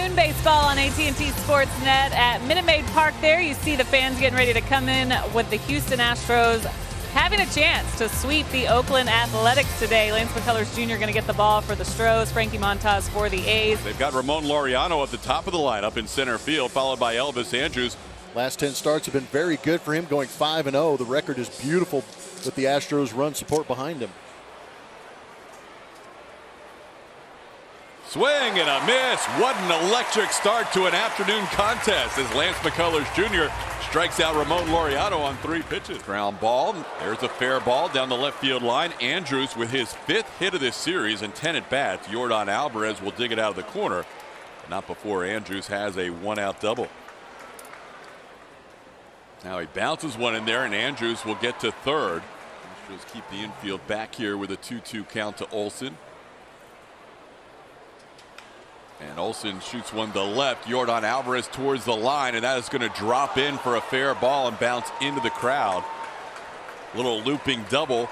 afternoon baseball on AT&T Sportsnet at Minute Maid Park. There you see the fans getting ready to come in with the Houston Astros having a chance to sweep the Oakland Athletics today. Lance McCullers Jr. going to get the ball for the Astros. Frankie Montas for the A's. They've got Ramon Laureano at the top of the lineup in center field, followed by Elvis Andrus. Last 10 starts have been very good for him, going 5-0. The record is beautiful with the Astros run support behind him. Swing and a miss. What an electric start to an afternoon contest as Lance McCullers Jr. strikes out Ramon Laureano on 3 pitches. Ground ball. There's a fair ball down the left field line. Andrus with his 5th hit of this series and 10 at bats. Yordan Alvarez will dig it out of the corner. Not before Andrus has a 1-out double. Now he bounces one in there, and Andrus will get to third. Astros keep the infield back here with a 2-2 count to Olson. And Olson shoots one to left. Yordan Alvarez towards the line, and that is going to drop in for a fair ball and bounce into the crowd. Little looping double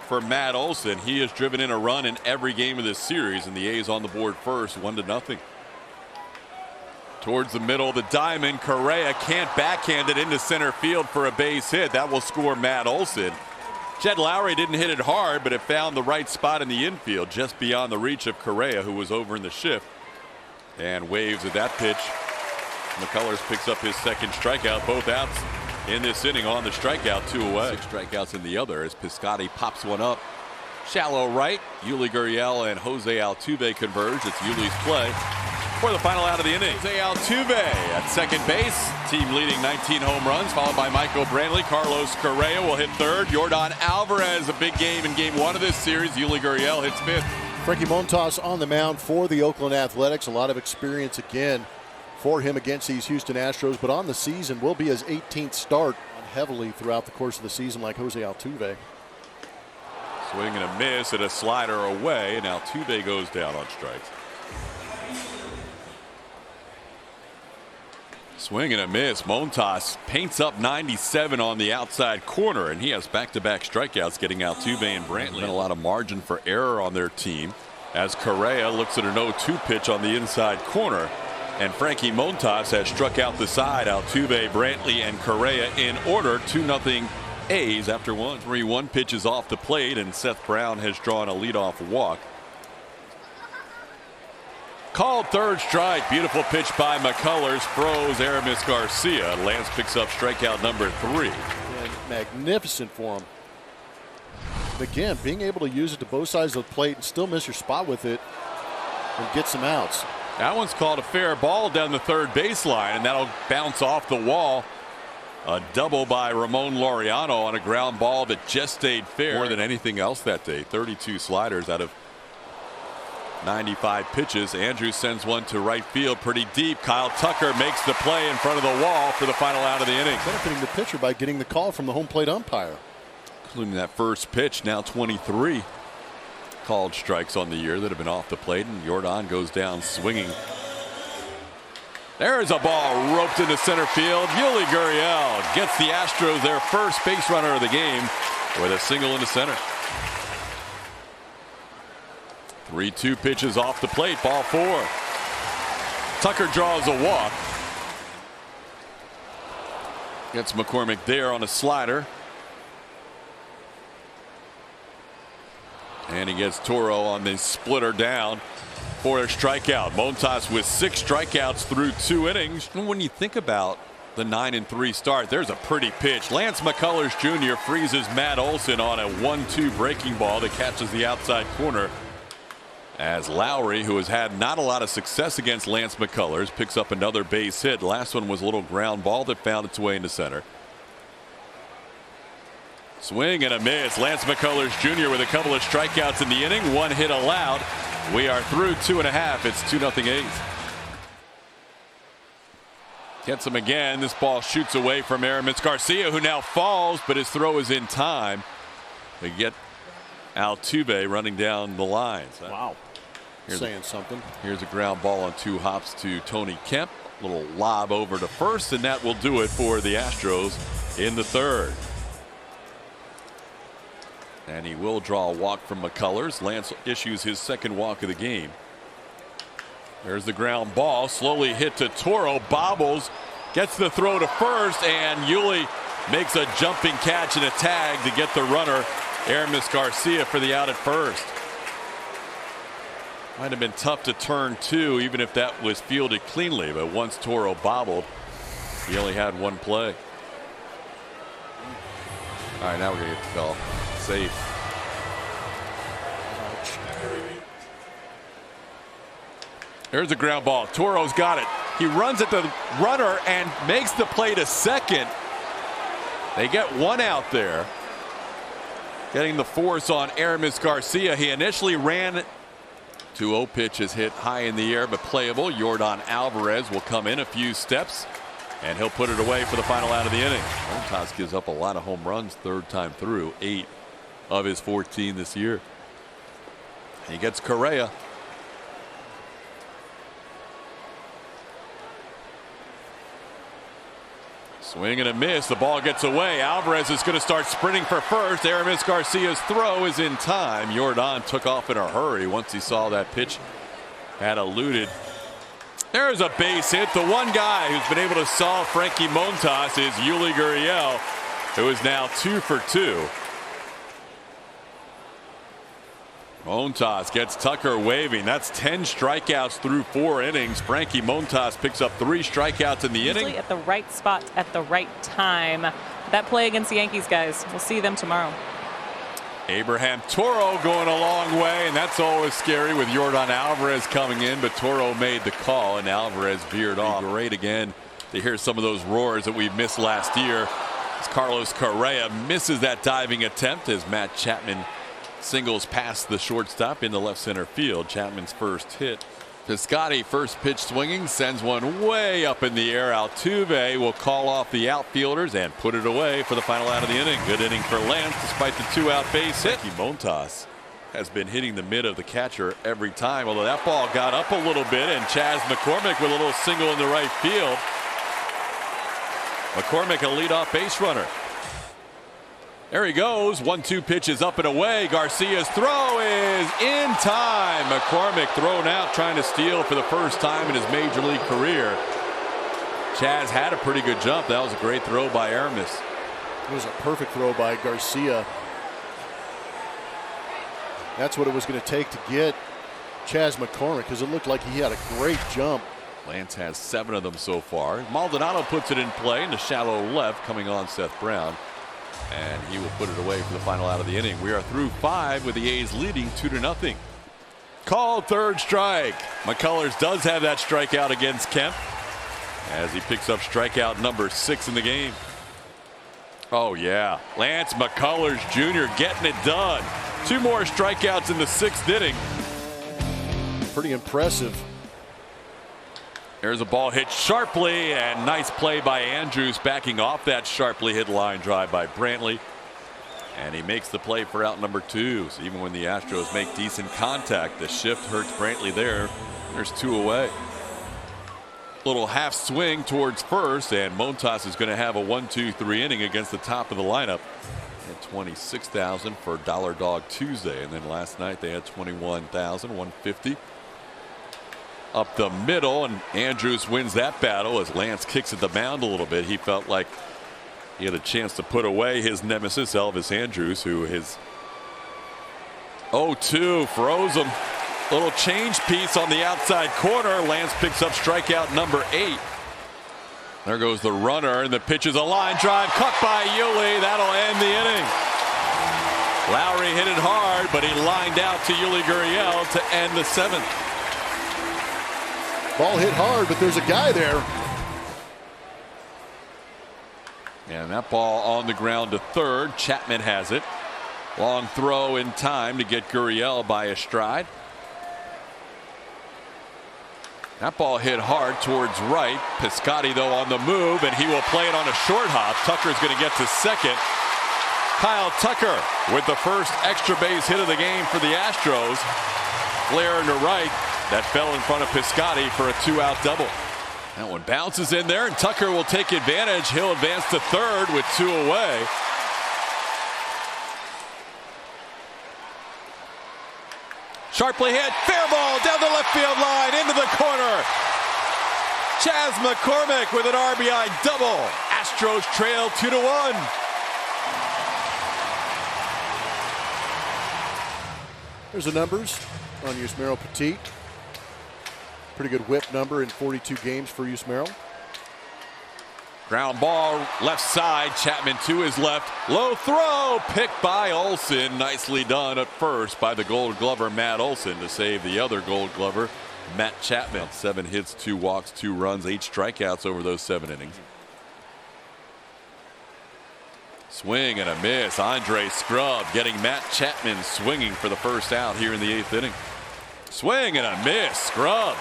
for Matt Olson. He has driven in a run in every game of this series, and the A's on the board first, 1-0. Towards the middle of the diamond, Correa can't backhand it into center field for a base hit. That will score Matt Olson. Jed Lowry didn't hit it hard, but it found the right spot in the infield, just beyond the reach of Correa, who was over in the shift. And waves at that pitch. McCullers picks up his second strikeout. Both outs in this inning on the strikeout, 2 away. 6 strikeouts in the other as Piscotty pops one up. Shallow right. Yuli Gurriel and Jose Altuve converge. It's Yuli's play for the final out of the inning. Jose Altuve at second base. Team leading 19 home runs, followed by Michael Brantley. Carlos Correa will hit third. Yordan Alvarez, a big game in game 1 of this series. Yuli Gurriel hits 5th. Frankie Montas on the mound for the Oakland Athletics. A lot of experience again for him against these Houston Astros, but on the season will be his 18th start heavily throughout the course of the season, like Jose Altuve. Swing and a miss and a slider away, and Altuve goes down on strikes. Swing and a miss. Montas paints up 97 on the outside corner, and he has back-to-back strikeouts, getting Altuve and Brantley. Been a lot of margin for error on their team as Correa looks at an 0-2 pitch on the inside corner, and Frankie Montas has struck out the side. Altuve, Brantley, and Correa in order. 2-0 A's after 1. 3-1 pitches off the plate, and Seth Brown has drawn a leadoff walk. Called third strike. Beautiful pitch by McCullers. Froze Aramis Garcia. Lance picks up strikeout number 3. And magnificent for him. Again, being able to use it to both sides of the plate and still miss your spot with it and get some outs. That one's called a fair ball down the third baseline, and that'll bounce off the wall. A double by Ramon Laureano on a ground ball that just stayed fair. More than anything else that day. 32 sliders out of 95 pitches. Andrews sends one to right field pretty deep. Kyle Tucker makes the play in front of the wall for the final out of the inning. Benefiting the pitcher by getting the call from the home plate umpire. Including that first pitch. Now 23 called strikes on the year that have been off the plate, and Yordan goes down swinging. There's a ball roped into center field. Yuli Gurriel gets the Astros their first base runner of the game with a single into center. 3-2 pitches off the plate. Ball 4. Tucker draws a walk. Gets McCormick there on a slider. And he gets Toro on the splitter down for a strikeout. Montas with 6 strikeouts through 2 innings. When you think about the 9-3 start, there's a pretty pitch. Lance McCullers Jr. freezes Matt Olson on a 1-2 breaking ball that catches the outside corner. As Lowry, who has had not a lot of success against Lance McCullers, picks up another base hit. Last one was a little ground ball that found its way into center. Swing and a miss. Lance McCullers Jr. with a couple of strikeouts in the inning. 1 hit allowed. We are through 2.5. It's 2-0 A's. Gets him again. This ball shoots away from Aramis Garcia, who now falls, but his throw is in time. They get Altuve running down the lines. Wow. Saying something. Here's a ground ball on 2 hops to Tony Kemp. Little lob over to first, and that will do it for the Astros in the 3rd. And he will draw a walk from McCullers. Lance issues his second walk of the game. There's the ground ball, slowly hit to Toro, bobbles, gets the throw to first, and Yuli makes a jumping catch and a tag to get the runner, Aramis Garcia, for the out at first. Might have been tough to turn two, even if that was fielded cleanly, but once Toro bobbled, he only had one play. All right, now we're going to get the call. Safe. There's a ground ball. Toro's got it. He runs at the runner and makes the play to second. They get one out there. Getting the force on Aramis Garcia. He initially ran. 2-0 pitch is hit high in the air but playable. Yordan Alvarez will come in a few steps and he'll put it away for the final out of the inning. Montas gives up a lot of home runs third time through, 8 of his 14 this year. He gets Correa. Swing and a miss. The ball gets away. Alvarez is going to start sprinting for first. Aramis Garcia's throw is in time. Yordan took off in a hurry once he saw that pitch had eluded. There's a base hit. The one guy who's been able to solve Frankie Montas is Yuli Gurriel, who is now 2 for 2. Montas gets Tucker waving. That's 10 strikeouts through 4 innings. Frankie Montas picks up 3 strikeouts in the inning. At the right spot at the right time. That play against the Yankees, guys. We'll see them tomorrow. Abraham Toro going a long way, and that's always scary with Yordan Alvarez coming in, but Toro made the call and Alvarez veered off. Great again to hear some of those roars that we missed last year as Carlos Correa misses that diving attempt as Matt Chapman singles past the shortstop into left center field. Chapman's first hit. Piscotty first pitch swinging, sends one way up in the air. Altuve will call off the outfielders and put it away for the final out of the inning. Good inning for Lance despite the 2-out base hit. Montas has been hitting the mid of the catcher every time, although that ball got up a little bit, and Chas McCormick with a little single in the right field. McCormick, a leadoff base runner. There he goes. 1-2 pitch is up and away. Garcia's throw is in time. McCormick thrown out trying to steal for the first time in his major league career. Chas had a pretty good jump. That was a great throw by Aramis. It was a perfect throw by Garcia. That's what it was going to take to get Chas McCormick, because it looked like he had a great jump. Lance has 7 of them so far. Maldonado puts it in play in the shallow left, coming on Seth Brown. And he will put it away for the final out of the inning. We are through 5 with the A's leading 2-0. Called third strike. McCullers does have that strikeout against Kemp as he picks up strikeout number 6 in the game. Oh yeah, Lance McCullers Jr. getting it done. 2 more strikeouts in the 6th inning. Pretty impressive. There's a ball hit sharply, and nice play by Andrews backing off that sharply hit line drive by Brantley. And he makes the play for out number 2. So even when the Astros make decent contact, the shift hurts Brantley there. There's 2 away. Little half swing towards first, and Montas is going to have a 1-2-3 inning against the top of the lineup. At 26,000 for Dollar Dog Tuesday, and then last night they had 21,150. Up the middle, and Andrews wins that battle as Lance kicks at the mound a little bit. He felt like he had a chance to put away his nemesis Elvis Andrews, who his 0-2 froze him. Little change piece on the outside corner. Lance picks up strikeout number 8. There goes the runner, and the pitch is a line drive cut by Yuli. That'll end the inning. Lowry hit it hard, but he lined out to Yuli Gurriel to end the 7th. Ball hit hard, but there's a guy there. And that ball on the ground to third. Chapman has it. Long throw in time to get Gurriel by a stride. That ball hit hard towards right. Piscotty, though, on the move, and he will play it on a short hop. Tucker's going to get to second. Kyle Tucker with the first extra base hit of the game for the Astros. Flare into right. That fell in front of Piscotty for a 2-out double. That one bounces in there, and Tucker will take advantage. He'll advance to third with 2 away. Sharply hit. Fair ball down the left field line into the corner. Chas McCormick with an RBI double. Astros trail 2-1. There's the numbers on Yusmeiro Petit. Pretty good whip number in 42 games for Yusmeiro. Ground ball left side. Chapman to his left. Low throw. Picked by Olson. Nicely done at first by the Gold Glover Matt Olson to save the other Gold Glover Matt Chapman. 7 hits, 2 walks, 2 runs, 8 strikeouts over those 7 innings. Swing and a miss. Andre Scrub getting Matt Chapman swinging for the first out here in the 8th inning. Swing and a miss. Scrub.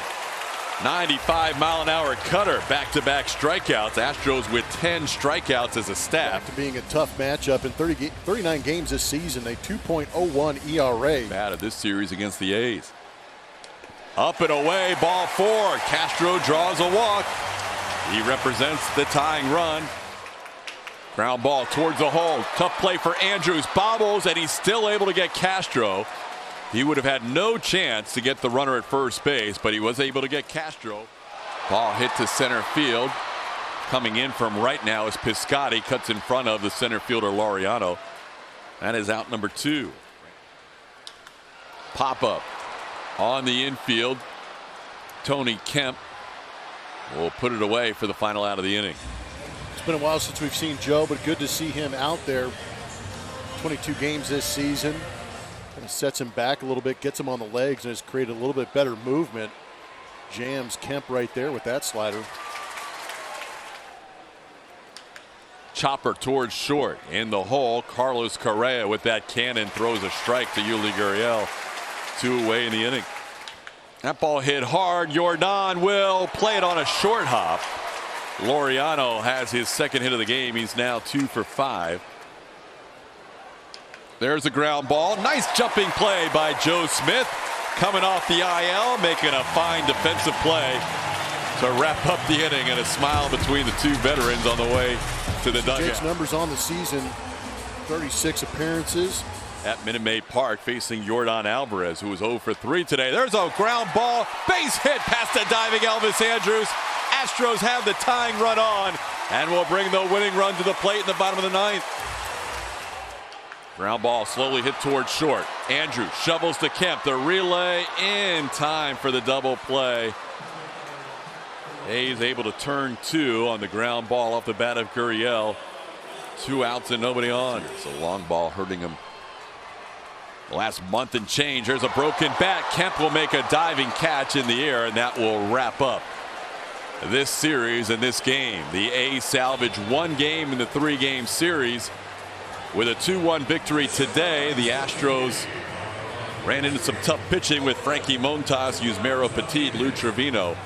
95-mile-an-hour cutter. Back-to-back strikeouts. Astros with 10 strikeouts as a staff. Back to being a tough matchup in 39 games this season. A 2.01 ERA. Bad of this series against the A's. Up and away. Ball 4. Castro draws a walk. He represents the tying run. Ground ball towards the hole. Tough play for Andrews. Bobbles, and he's still able to get Castro. He would have had no chance to get the runner at first base, but he was able to get Castro. Ball hit to center field. Coming in from right now is Piscotty. Cuts in front of the center fielder Laureano. That is out number 2. Pop up on the infield. Tony Kemp will put it away for the final out of the inning. It's been a while since we've seen Joe, but good to see him out there. 22 games this season. Kind of sets him back a little bit, gets him on the legs, and has created a little bit better movement. Jams Kemp right there with that slider. Chopper towards short. In the hole, Carlos Correa with that cannon throws a strike to Yuli Gurriel. 2 away in the inning. That ball hit hard. Jordan will play it on a short hop. Laureano has his 2nd hit of the game. He's now 2 for 5. There's a ground ball. Nice jumping play by Joe Smith. Coming off the IL, making a fine defensive play to wrap up the inning, and a smile between the 2 veterans on the way to the dugout. Jake's numbers on the season, 36 appearances. At Minute Maid Park, facing Yordan Alvarez, who was 0 for 3 today. There's a ground ball. Base hit past the diving Elvis Andrews. Astros have the tying run on and will bring the winning run to the plate in the bottom of the 9th. Ground ball slowly hit towards short. Andrews shovels to Kemp. The relay in time for the double play. A's able to turn 2 on the ground ball off the bat of Gurriel. 2 outs and nobody on. It's a long ball hurting him the last month and change. There's a broken bat. Kemp will make a diving catch in the air, and that will wrap up this series and this game. The A's salvage 1 game in the 3-game series with a 2-1 victory today. The Astros ran into some tough pitching with Frankie Montas, Yusmeiro Petit, Lou Trevino.